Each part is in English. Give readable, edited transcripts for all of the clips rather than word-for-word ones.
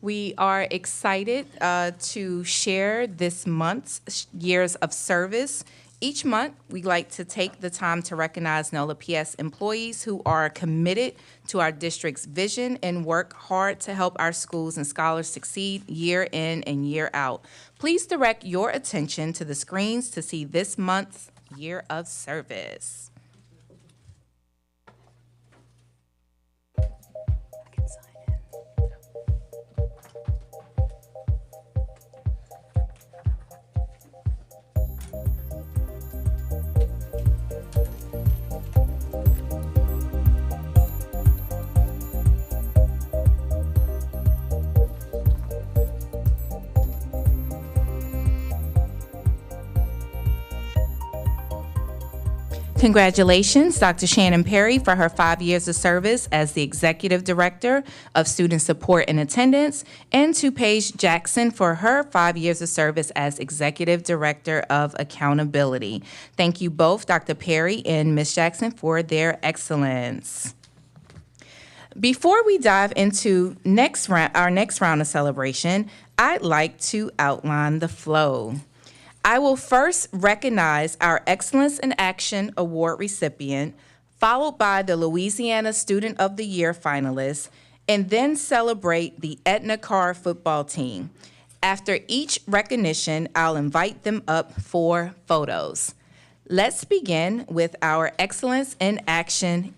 We are excited to share this month's years of service. Each month, we like to take the time to recognize NOLA PS employees who are committed to our district's vision and work hard to help our schools and scholars succeed year in and year out. Please direct your attention to the screens to see this month's year of service. Congratulations, Dr. Shannon Perry, for her 5 years of service as the Executive Director of Student Support and Attendance, and to Paige Jackson for her 5 years of service as Executive Director of Accountability. Thank you both, Dr. Perry and Ms. Jackson, for their excellence. Before we dive into our next round of celebration, I'd like to outline the flow. I will first recognize our Excellence in Action Award recipient, followed by the Louisiana Student of the Year finalist, and then celebrate the Etna Carr football team. After each recognition, I'll invite them up for photos. Let's begin with our Excellence in Action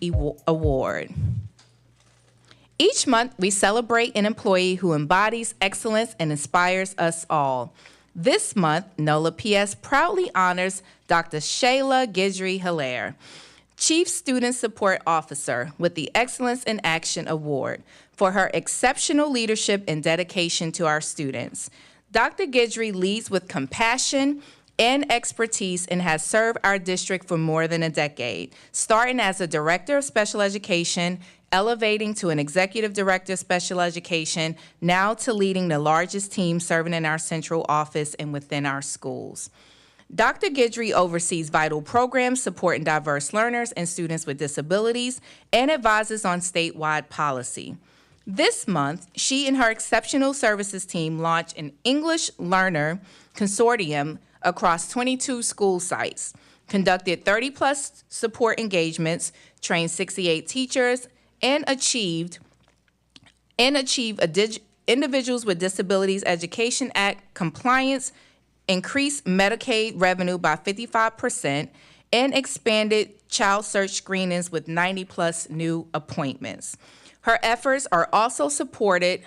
Award. Each month, we celebrate an employee who embodies excellence and inspires us all. This month, NOLA PS proudly honors Dr. Shayla Guidry-Hilaire, Chief Student Support Officer, with the Excellence in Action Award for her exceptional leadership and dedication to our students. Dr. Guidry leads with compassion and expertise and has served our district for more than a decade, starting as a Director of Special Education, elevating to an Executive Director of Special Education, now to leading the largest team serving in our central office and within our schools. Dr. Guidry oversees vital programs supporting diverse learners and students with disabilities and advises on statewide policy. This month, she and her exceptional services team launched an English Learner Consortium across 22 school sites, conducted 30-plus support engagements, trained 68 teachers, and achieved Individuals with Disabilities Education Act compliance, increased Medicaid revenue by 55%, and expanded child search screenings with 90-plus new appointments. Her efforts have also supported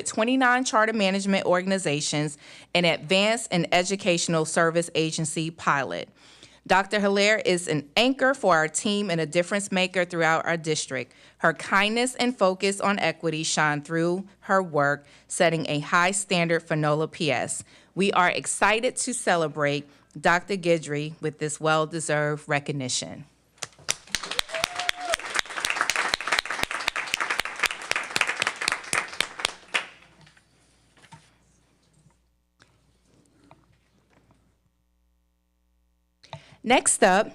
29 charter management organizations and advanced and educational service agency pilot. Dr. Hilaire is an anchor for our team and a difference maker throughout our district. Her kindness and focus on equity shine through her work, setting a high standard for NOLA PS. We are excited to celebrate Dr. Guidry with this well-deserved recognition. Next up,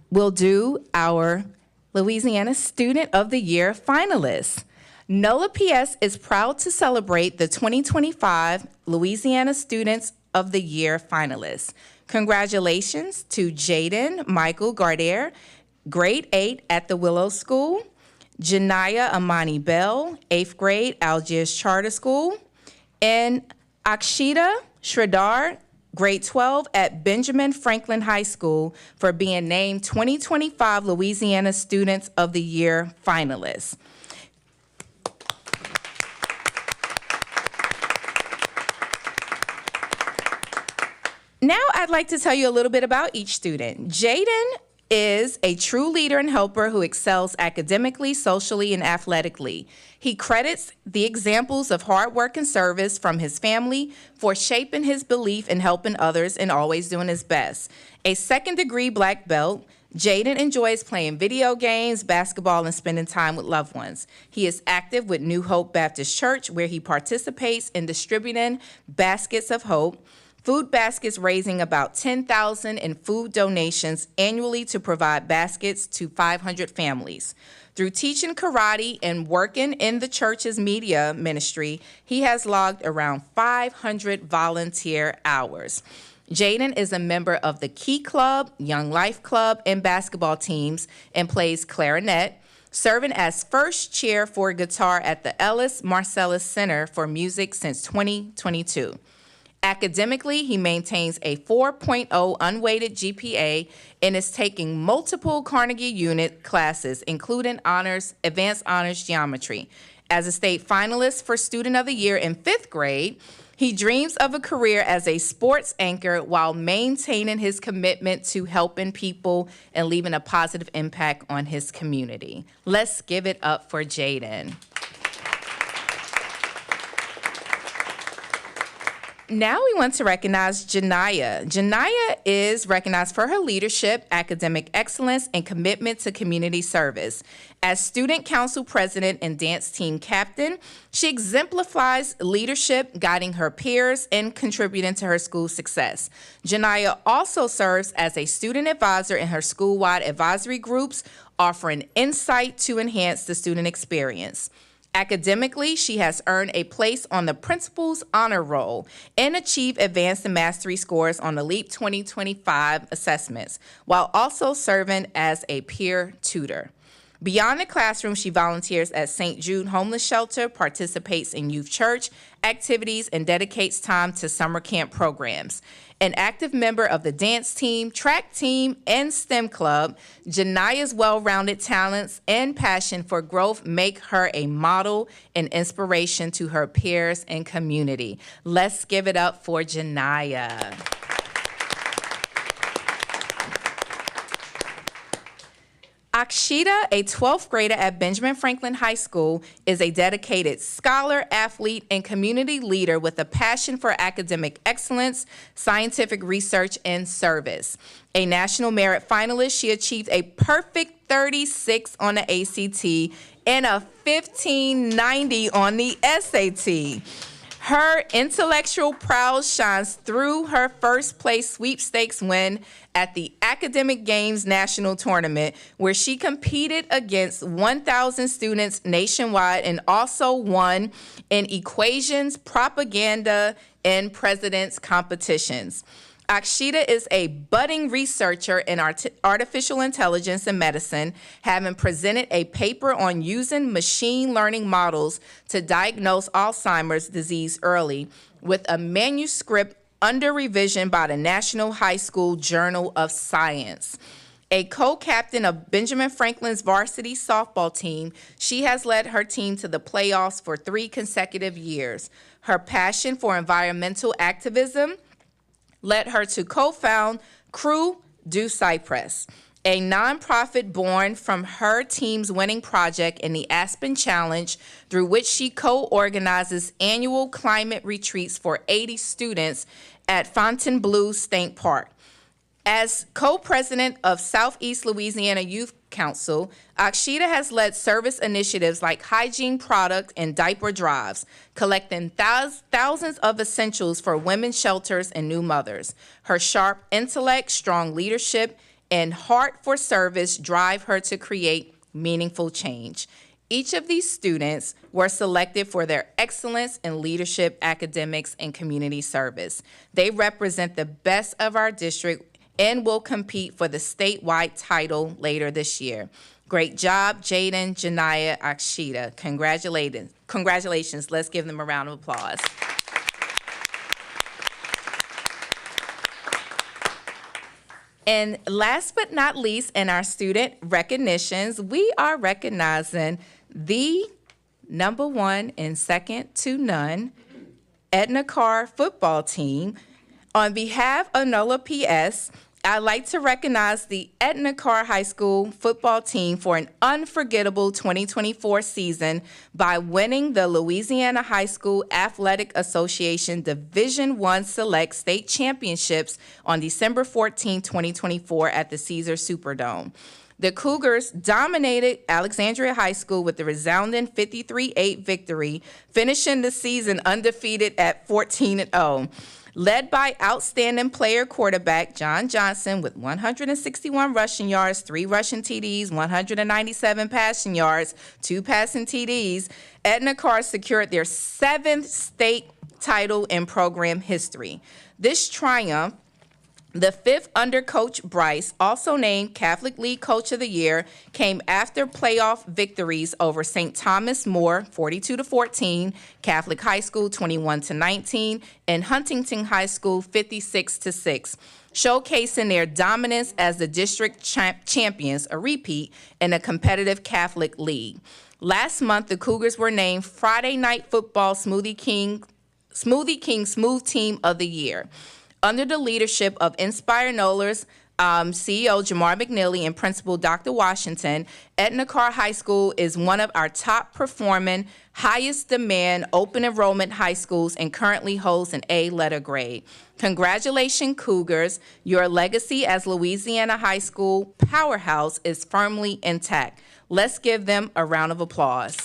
we'll do our Louisiana Student of the Year finalists. NOLA PS is proud to celebrate the 2025 Louisiana Students of the Year finalists. Congratulations to Jaden Michael Gardere, grade 8 at the Willow School, Janaya Amani Bell, 8th grade, Algiers Charter School, and Akshita Shradar, grade 12 at Benjamin Franklin High School, for being named 2025 Louisiana Students of the Year finalists. Now I'd like to tell you a little bit about each student. Jaden is a true leader and helper who excels academically, socially, and athletically. He credits the examples of hard work and service from his family for shaping his belief in helping others and always doing his best. A second-degree black belt, Jaden enjoys playing video games, basketball, and spending time with loved ones. He is active with New Hope Baptist Church, where he participates in distributing baskets of hope. Food baskets raising about $10,000 in food donations annually to provide baskets to 500 families. Through teaching karate and working in the church's media ministry, he has logged around 500 volunteer hours. Jaden is a member of the Key Club, Young Life Club, and basketball teams and plays clarinet, serving as first chair for guitar at the Ellis Marcellus Center for Music since 2022. Academically, he maintains a 4.0 unweighted GPA and is taking multiple Carnegie Unit classes, including advanced honors geometry. As a state finalist for Student of the Year in 5th grade, he dreams of a career as a sports anchor while maintaining his commitment to helping people and leaving a positive impact on his community. Let's give it up for Jaden. Now we want to recognize Janiyah. Janiyah is recognized for her leadership, academic excellence, and commitment to community service. As student council president and dance team captain, she exemplifies leadership, guiding her peers and contributing to her school's success. Janiyah also serves as a student advisor in her school-wide advisory groups, offering insight to enhance the student experience. Academically, she has earned a place on the Principal's Honor Roll and achieved advanced and mastery scores on the LEAP 2025 assessments, while also serving as a peer tutor. Beyond the classroom, she volunteers at St. Jude Homeless Shelter, participates in youth church activities, and dedicates time to summer camp programs. An active member of the dance team, track team, and STEM club, Janiyah's well-rounded talents and passion for growth make her a model and inspiration to her peers and community. Let's give it up for Janiyah. Akshita, a 12th grader at Benjamin Franklin High School, is a dedicated scholar, athlete, and community leader with a passion for academic excellence, scientific research, and service. A National Merit finalist, she achieved a perfect 36 on the ACT and a 1590 on the SAT. Her intellectual prowess shines through her first place sweepstakes win at the Academic Games National Tournament, where she competed against 1,000 students nationwide and also won in equations, propaganda, and president's competitions. Akshita is a budding researcher in artificial intelligence and medicine, having presented a paper on using machine learning models to diagnose Alzheimer's disease early, with a manuscript under revision by the National High School Journal of Science. A co-captain of Benjamin Franklin's varsity softball team, she has led her team to the playoffs for 3 consecutive years. Her passion for environmental activism led her to co-found Crew du Cypress, a nonprofit born from her team's winning project in the Aspen Challenge, through which she co-organizes annual climate retreats for 80 students at Fontainebleau State Park. As co-president of Southeast Louisiana Youth Council, Akshita has led service initiatives like hygiene product and diaper drives, collecting thousands of essentials for women's shelters and new mothers. Her sharp intellect, strong leadership, and heart for service drive her to create meaningful change. Each of these students were selected for their excellence in leadership, academics, and community service. They represent the best of our district and will compete for the statewide title later this year. Great job, Jaden, Janiyah, Akshita. Congratulations. Let's give them a round of applause. And last but not least, in our student recognitions, we are recognizing the number 1 and second to none Edna Carr football team. On behalf of NOLA PS, I'd like to recognize the Edna Carr High School football team for an unforgettable 2024 season by winning the Louisiana High School Athletic Association Division I Select State Championships on December 14, 2024 at the Caesars Superdome. The Cougars dominated Alexandria High School with the resounding 53-8 victory, finishing the season undefeated at 14-0. Led by outstanding player quarterback John Johnson with 161 rushing yards, 3 rushing TDs, 197 passing yards, 2 passing TDs, Edna Karr secured their 7th state title in program history. This triumph, the 5th under Coach Bryce, also named Catholic League Coach of the Year, came after playoff victories over St. Thomas More 42-14, Catholic High School 21-19, and Huntington High School 56-6, showcasing their dominance as the district champions, a repeat, in a competitive Catholic league. Last month, the Cougars were named Friday Night Football Smoothie King Smooth Team of the Year. Under the leadership of Inspire Knowler's CEO Jamar McNeely and Principal Dr. Washington, Edna Karr High School is one of our top performing, highest demand open enrollment high schools and currently holds an A letter grade. Congratulations, Cougars. Your legacy as Louisiana high school powerhouse is firmly intact. Let's give them a round of applause.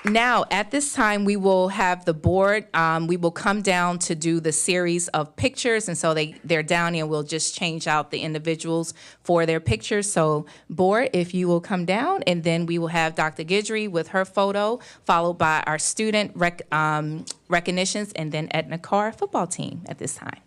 Now, at this time, we will have the board, we will come down to do the series of pictures, and so they're down here. We'll just change out the individuals for their pictures. So, board, if you will come down, and then we will have Dr. Guidry with her photo, followed by our student recognitions, and then Edna Karr football team at this time.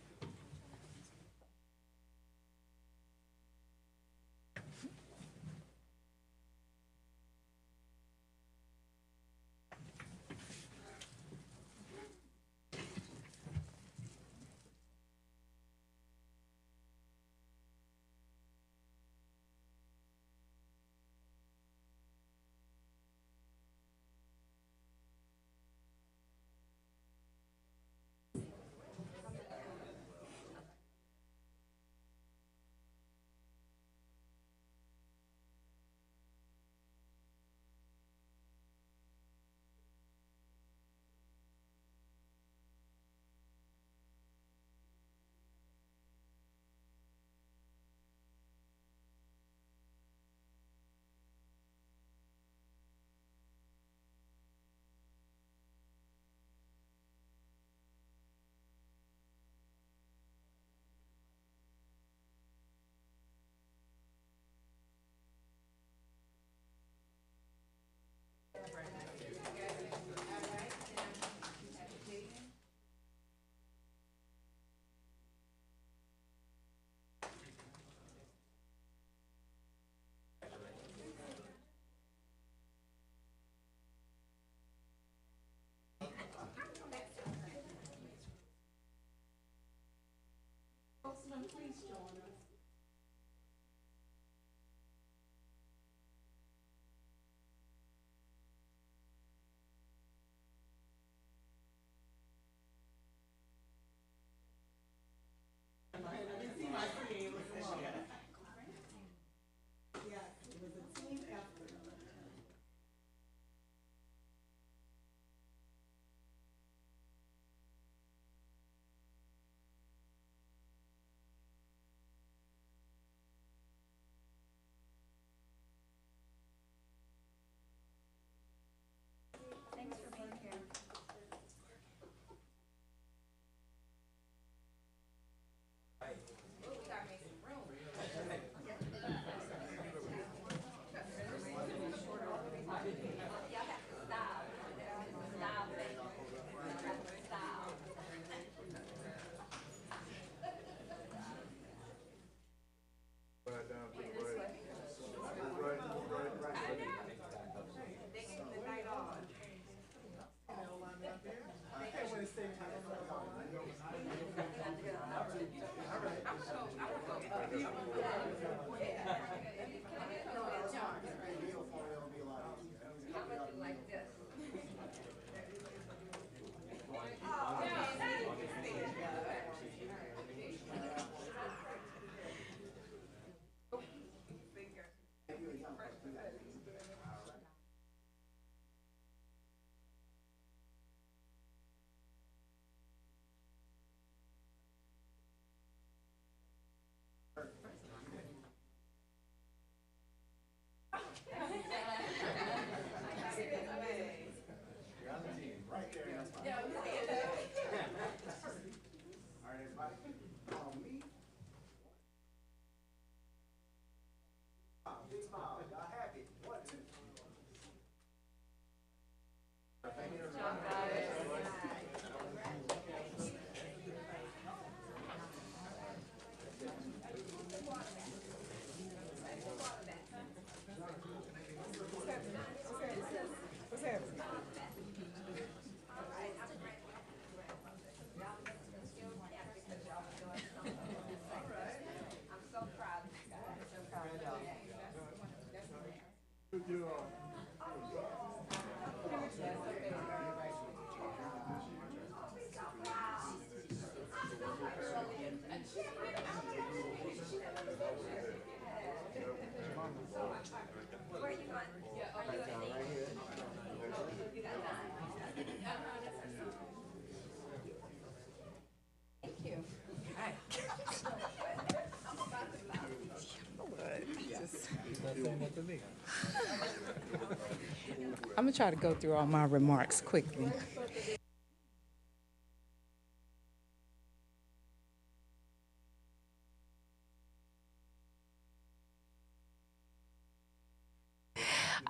I'm gonna try to go through all my remarks quickly.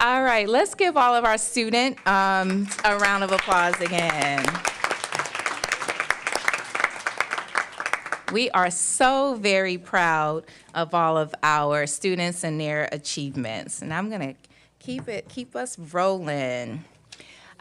All right, let's give all of our students a round of applause again. We are so very proud of all of our students and their achievements, and I'm gonna keep us rolling.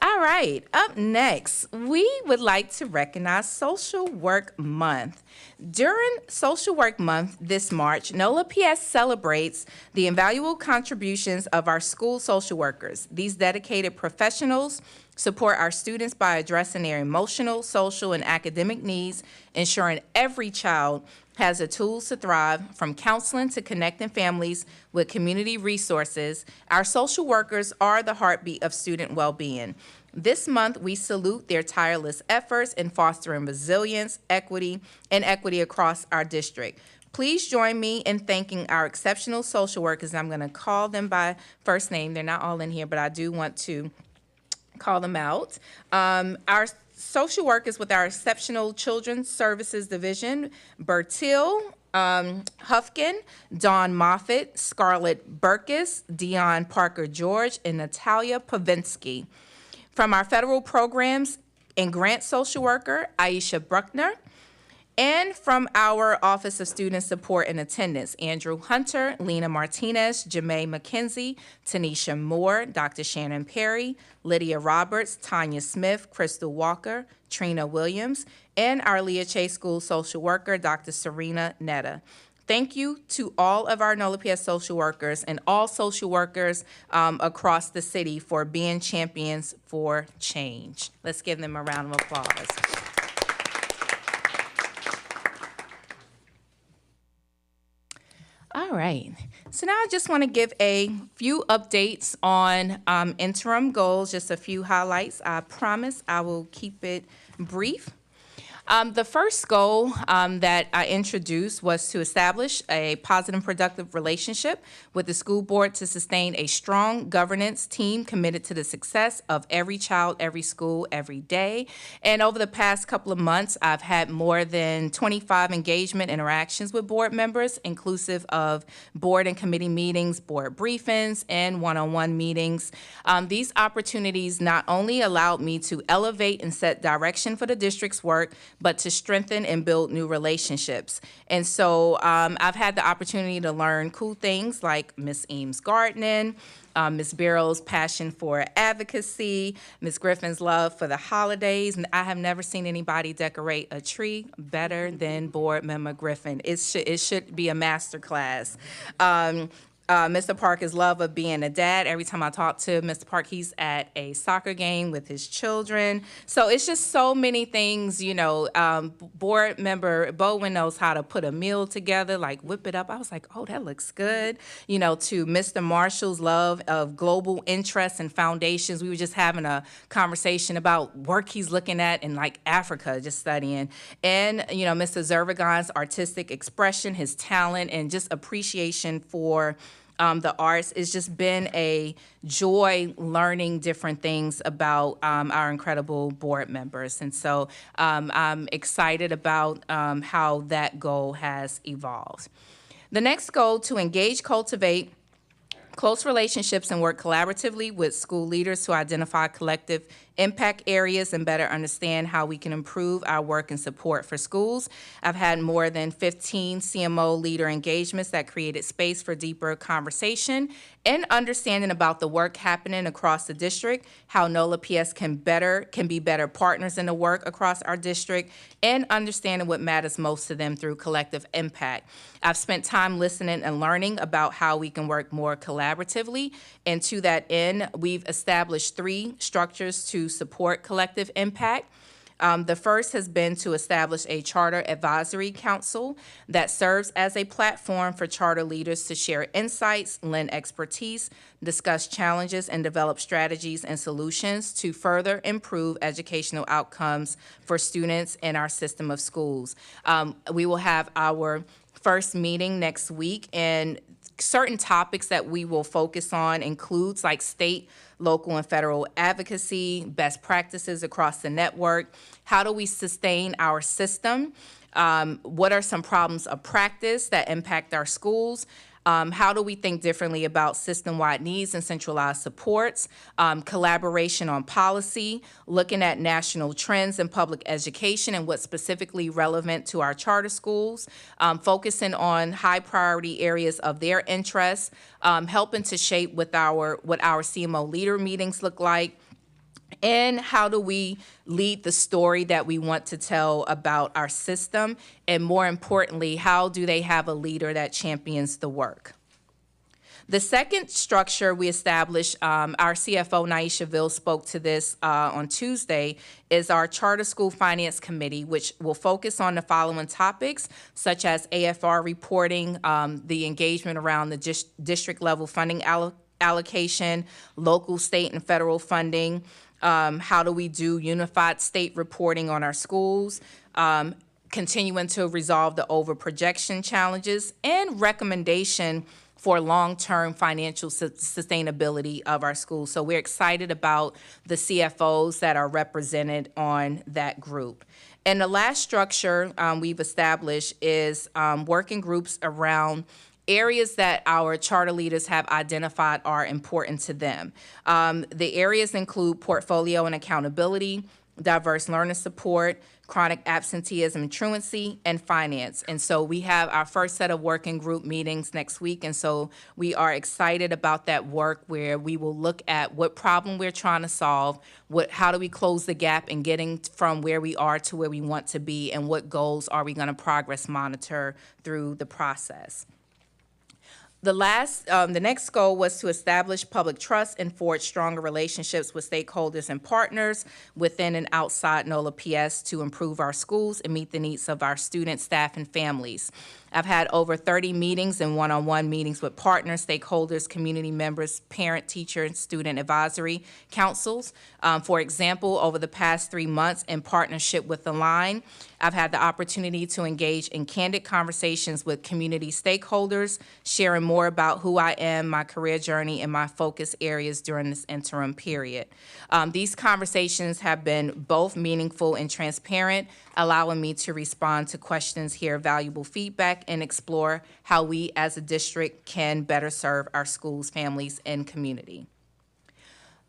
All right, up next, we would like to recognize Social Work Month. During Social Work Month this March, NOLA PS celebrates the invaluable contributions of our school social workers. These dedicated professionals support our students by addressing their emotional, social, and academic needs, ensuring every child has the tools to thrive, from counseling to connecting families with community resources. Our social workers are the heartbeat of student well-being. This month, we salute their tireless efforts in fostering resilience, equity across our district. Please join me in thanking our exceptional social workers. I'm going to call them by first name. They're not all in here, but I do want to call them out. Our social workers with our Exceptional Children's Services Division: Bertil Hufkin, Dawn Moffitt, Scarlett Burkus, Dion Parker George, and Natalia Pavinsky. From our federal programs and grant social worker, Aisha Bruckner. And from our Office of Student Support and Attendance, Andrew Hunter, Lena Martinez, Jamae McKenzie, Tanisha Moore, Dr. Shannon Perry, Lydia Roberts, Tanya Smith, Crystal Walker, Trina Williams, and our Leah Chase School social worker, Dr. Serena Netta. Thank you to all of our NOLA PS social workers and all social workers across the city for being champions for change. Let's give them a round of applause. All right, so now I just want to give a few updates on interim goals, just a few highlights. I promise I will keep it brief. The first goal that I introduced was to establish a positive and productive relationship with the school board to sustain a strong governance team committed to the success of every child, every school, every day. And over the past couple of months, I've had more than 25 engagement interactions with board members, inclusive of board and committee meetings, board briefings, and one-on-one meetings. These opportunities not only allowed me to elevate and set direction for the district's work, but to strengthen and build new relationships. And so I've had the opportunity to learn cool things like Miss Eames' gardening, Ms. Barrow's passion for advocacy, Ms. Griffin's love for the holidays. And I have never seen anybody decorate a tree better than Board Member Griffin. It should be a master class. Mr. Parker's love of being a dad. Every time I talk to Mr. Park, he's at a soccer game with his children. So it's just so many things, you know. Board member Bowen knows how to put a meal together, like whip it up. I was like, oh, that looks good. You know, to Mr. Marshall's love of global interests and foundations. We were just having a conversation about work he's looking at in like Africa, just studying. And, you know, Mr. Zervigon's artistic expression, his talent, and just appreciation for the arts. It's just been a joy learning different things about our incredible board members. And so I'm excited about how that goal has evolved. The next goal, to engage, cultivate close relationships and work collaboratively with school leaders to identify collective impact areas and better understand how we can improve our work and support for schools. I've had more than 15 CMO leader engagements that created space for deeper conversation and understanding about the work happening across the district, how NOLA PS can be better partners in the work across our district, and understanding what matters most to them through collective impact. I've spent time listening and learning about how we can work more collaboratively, and to that end, we've established 3 structures to support collective impact. The first has been to establish a charter advisory council that serves as a platform for charter leaders to share insights, lend expertise, discuss challenges, and develop strategies and solutions to further improve educational outcomes for students in our system of schools. We will have our first meeting next week, and certain topics that we will focus on includes like state, local, and federal advocacy, best practices across the network. How do we sustain our system? What are some problems of practice that impact our schools? How do we think differently about system-wide needs and centralized supports? Collaboration on policy, looking at national trends in public education and what's specifically relevant to our charter schools, focusing on high priority areas of their interests, helping to shape what our CMO leader meetings look like, and how do we lead the story that we want to tell about our system? And more importantly, how do they have a leader that champions the work? The second structure we established, our CFO, Naisha Ville, spoke to this on Tuesday, is our Charter School Finance Committee, which will focus on the following topics, such as AFR reporting, the engagement around the district level funding allocation, local, state, and federal funding. How do we do unified state reporting on our schools, continuing to resolve the overprojection challenges, and recommendation for long-term financial sustainability of our schools. So we're excited about the CFOs that are represented on that group. And the last structure we've established is working groups around areas that our charter leaders have identified are important to them. The areas include portfolio and accountability, diverse learner support, chronic absenteeism and truancy, and finance. And so we have our first set of working group meetings next week, and so we are excited about that work where we will look at what problem we're trying to solve, how do we close the gap in getting from where we are to where we want to be, and what goals are we going to progress monitor through the process. The next goal was to establish public trust and forge stronger relationships with stakeholders and partners within and outside NOLA PS to improve our schools and meet the needs of our students, staff, and families. I've had over 30 meetings and one-on-one meetings with partners, stakeholders, community members, parent, teacher, and student advisory councils. For example, over the past 3 months in partnership with the Line, I've had the opportunity to engage in candid conversations with community stakeholders, sharing more about who I am, my career journey, and my focus areas during this interim period. These conversations have been both meaningful and transparent, allowing me to respond to questions, hear valuable feedback, and explore how we as a district can better serve our schools, families, and community.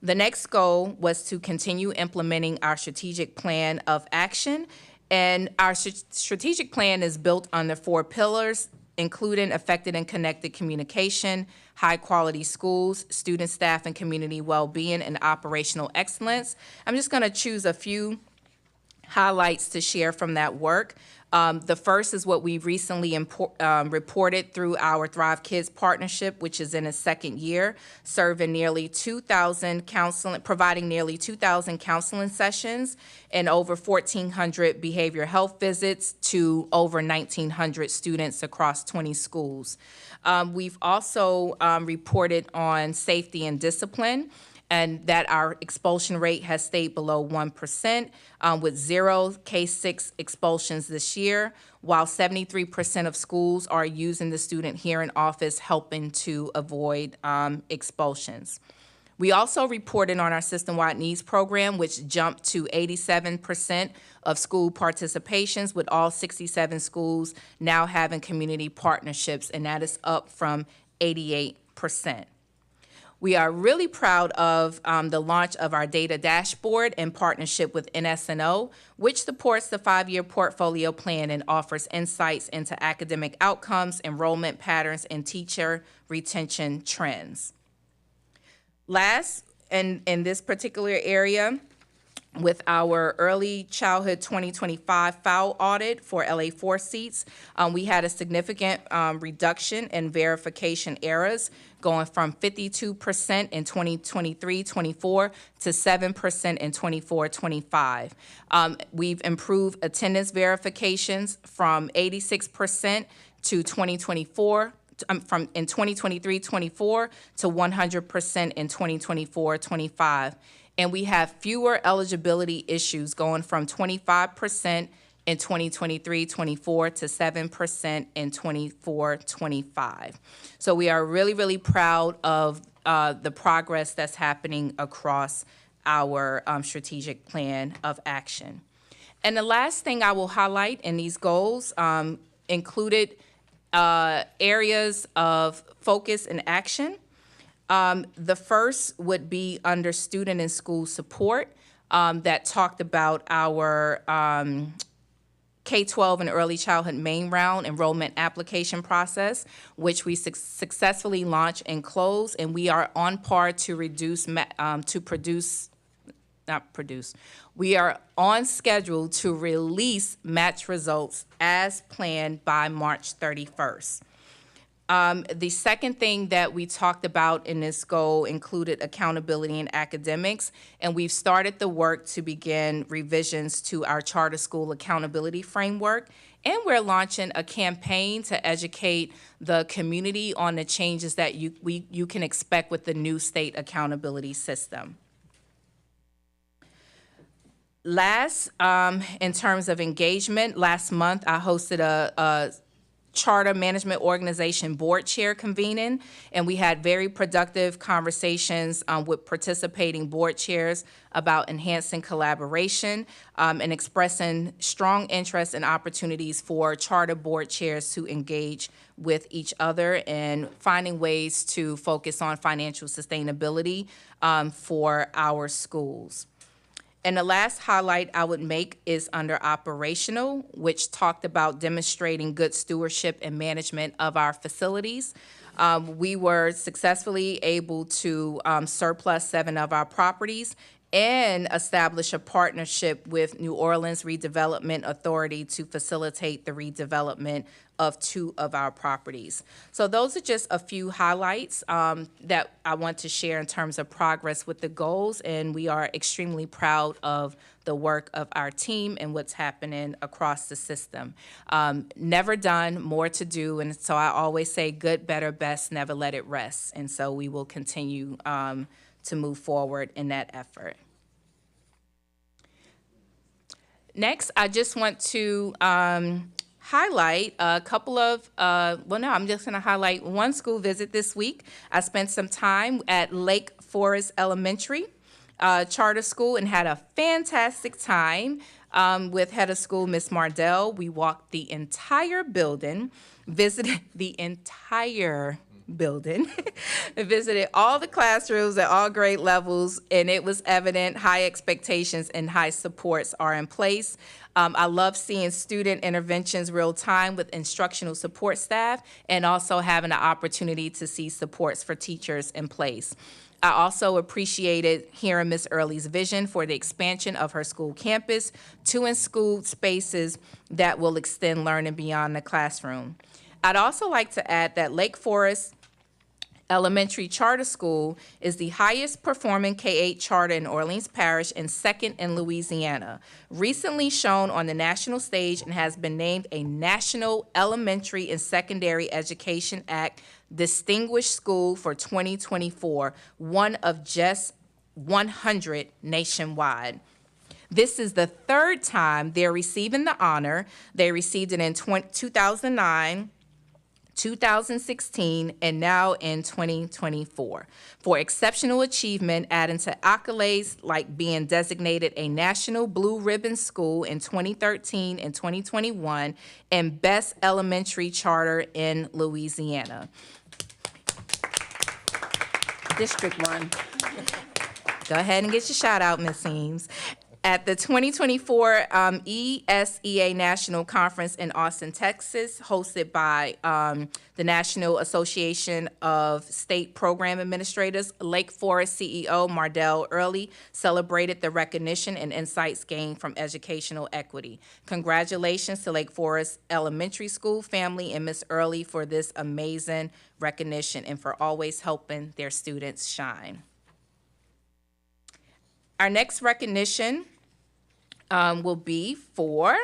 The next goal was to continue implementing our strategic plan of action, and our strategic plan is built on the 4 pillars, including effective and connected communication, high-quality schools, student, staff, and community well-being, and operational excellence. I'm just going to choose a few highlights to share from that work. The first is what we recently reported through our Thrive Kids partnership, which is in its 2nd year, providing nearly 2,000 counseling sessions and over 1,400 behavioral health visits to over 1,900 students across 20 schools. We've also reported on safety and discipline, and that our expulsion rate has stayed below 1%, with 0 K-6 expulsions this year, while 73% of schools are using the student hearing office, helping to avoid expulsions. We also reported on our system-wide needs program, which jumped to 87% of school participations, with all 67 schools now having community partnerships, and that is up from 88%. We are really proud of the launch of our data dashboard in partnership with NSNO, which supports the 5-year portfolio plan and offers insights into academic outcomes, enrollment patterns, and teacher retention trends. Last, in this particular area, with our early childhood 2025 FOW audit for LA4 seats, we had a significant reduction in verification errors, going from 52% in 2023-24 to 7% in 24-25. We've improved attendance verifications from 86% to 2024 from in 2023-24 to 100% in 2024-25. And we have fewer eligibility issues, going from 25% in 2023-24 to 7% in 24-25. So we are really, really proud of the progress that's happening across our strategic plan of action. And the last thing I will highlight in these goals included areas of focus and action. The first would be under student and school support that talked about our K-12 and early childhood main round enrollment application process, which we successfully launched and closed, and we are on par to we are on schedule to release match results as planned by March 31st. The second thing that we talked about in this goal included accountability in academics, and we've started the work to begin revisions to our charter school accountability framework, and we're launching a campaign to educate the community on the changes that you can expect with the new state accountability system. Last, in terms of engagement, last month I hosted a Charter Management Organization Board Chair convening, and we had very productive conversations with participating board chairs about enhancing collaboration and expressing strong interest and opportunities for charter board chairs to engage with each other and finding ways to focus on financial sustainability for our schools. And the last highlight I would make is under operational, which talked about demonstrating good stewardship and management of our facilities. We were successfully able to surplus 7 of our properties and establish a partnership with New Orleans Redevelopment Authority to facilitate the redevelopment of 2 of our properties. So those are just a few highlights that I want to share in terms of progress with the goals, and we are extremely proud of the work of our team and what's happening across the system. Never done, more to do, and so I always say good, better, best, never let it rest. And so we will continue to move forward in that effort. Next, I just want to highlight a couple of, I'm just going to highlight one school visit this week. I spent some time at Lake Forest Elementary Charter School and had a fantastic time with head of school, Miss Mardell. We walked the entire building, visited the entire building, visited all the classrooms at all grade levels, and it was evident high expectations and high supports are in place. I love seeing student interventions real time with instructional support staff and also having the opportunity to see supports for teachers in place. I also appreciated hearing Ms. Early's vision for the expansion of her school campus to in-school spaces that will extend learning beyond the classroom. I'd also like to add that Lake Forest Elementary Charter School is the highest performing K-8 charter in Orleans Parish and second in Louisiana. Recently shown on the national stage and has been named a National Elementary and Secondary Education Act Distinguished School for 2024, one of just 100 nationwide. This is the 3rd time they're receiving the honor. They received it in 2009, 2016, and now in 2024 for exceptional achievement, adding to accolades like being designated a National Blue Ribbon School in 2013 and 2021 and Best Elementary Charter in Louisiana. District 1. Go ahead and get your shout out, Ms. Eames. At the 2024 ESEA National Conference in Austin, Texas, hosted by the National Association of State Program Administrators, Lake Forest CEO Mardell Early celebrated the recognition and insights gained from educational equity. Congratulations to Lake Forest Elementary School family and Ms. Early for this amazing recognition and for always helping their students shine. Our next recognition will be for,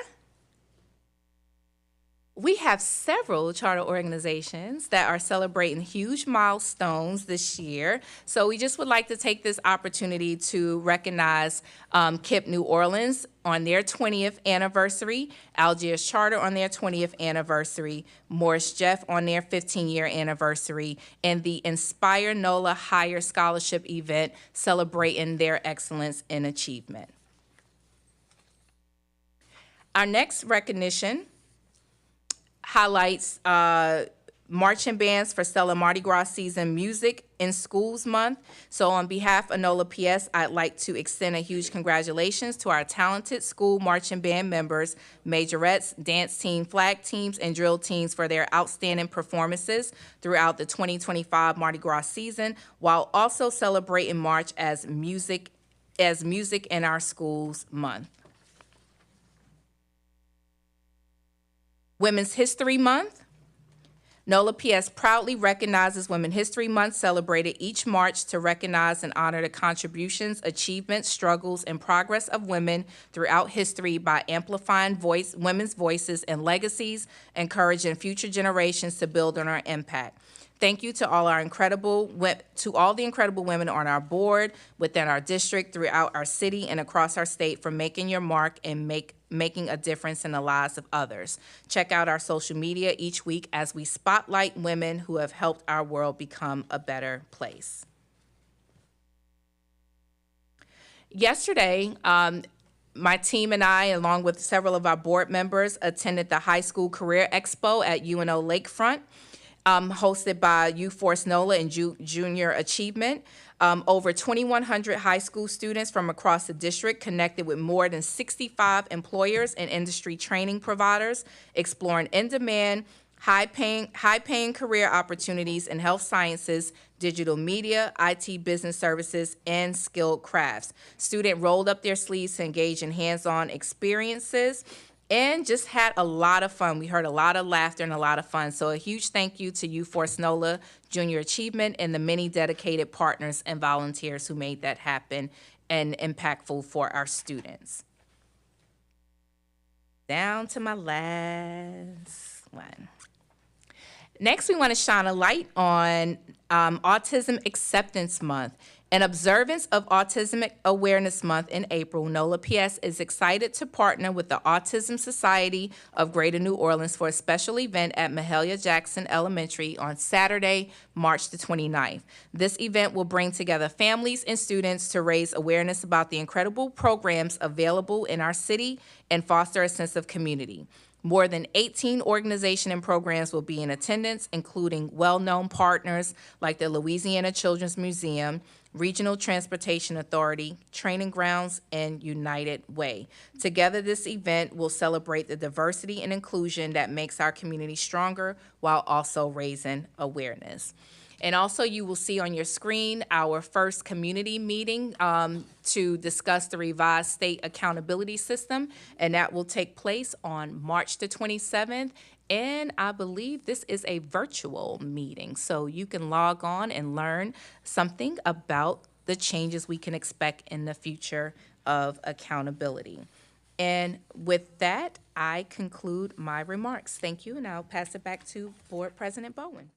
we have several charter organizations that are celebrating huge milestones this year. So we just would like to take this opportunity to recognize KIPP New Orleans on their 20th anniversary, Algiers Charter on their 20th anniversary, Morris Jeff on their 15-year anniversary, and the Inspire NOLA Higher Scholarship event celebrating their excellence in achievement. Our next recognition highlights marching bands for Stella Mardi Gras season Music in Schools Month. So on behalf of NOLA PS, I'd like to extend a huge congratulations to our talented school marching band members, majorettes, dance team, flag teams, and drill teams for their outstanding performances throughout the 2025 Mardi Gras season, while also celebrating March as Music in Our Schools Month. Women's History Month. NOLA PS proudly recognizes Women's History Month, celebrated each March to recognize and honor the contributions, achievements, struggles, and progress of women throughout history by amplifying women's voices and legacies, encouraging future generations to build on our impact. Thank you to all the incredible women on our board, within our district, throughout our city, and across our state for making your mark and making a difference in the lives of others. Check out our social media each week as we spotlight women who have helped our world become a better place. Yesterday, my team and I, along with several of our board members, attended the High School Career Expo at UNO Lakefront, hosted by Youth Force NOLA and Junior Achievement. Over 2,100 high school students from across the district connected with more than 65 employers and industry training providers, exploring in-demand, high-paying career opportunities in health sciences, digital media, IT business services, and skilled crafts. Students rolled up their sleeves to engage in hands-on experiences and just had a lot of fun. We heard a lot of laughter and a lot of fun. So a huge thank you to Youth Force NOLA, Junior Achievement, and the many dedicated partners and volunteers who made that happen and impactful for our students. Down to my last one. Next, we want to shine a light on Autism Acceptance Month. In observance of Autism Awareness Month in April, NOLA PS is excited to partner with the Autism Society of Greater New Orleans for a special event at Mahalia Jackson Elementary on Saturday, March the 29th. This event will bring together families and students to raise awareness about the incredible programs available in our city and foster a sense of community. More than 18 organizations and programs will be in attendance, including well-known partners like the Louisiana Children's Museum, Regional Transportation Authority, Training Grounds, and United Way. Together, this event will celebrate the diversity and inclusion that makes our community stronger while also raising awareness. And also, you will see on your screen our first community meeting to discuss the revised state accountability system, and that will take place on March the 27th. And I believe this is a virtual meeting, so you can log on and learn something about the changes we can expect in the future of accountability. And with that, I conclude my remarks. Thank you, and I'll pass it back to Board President Bowen.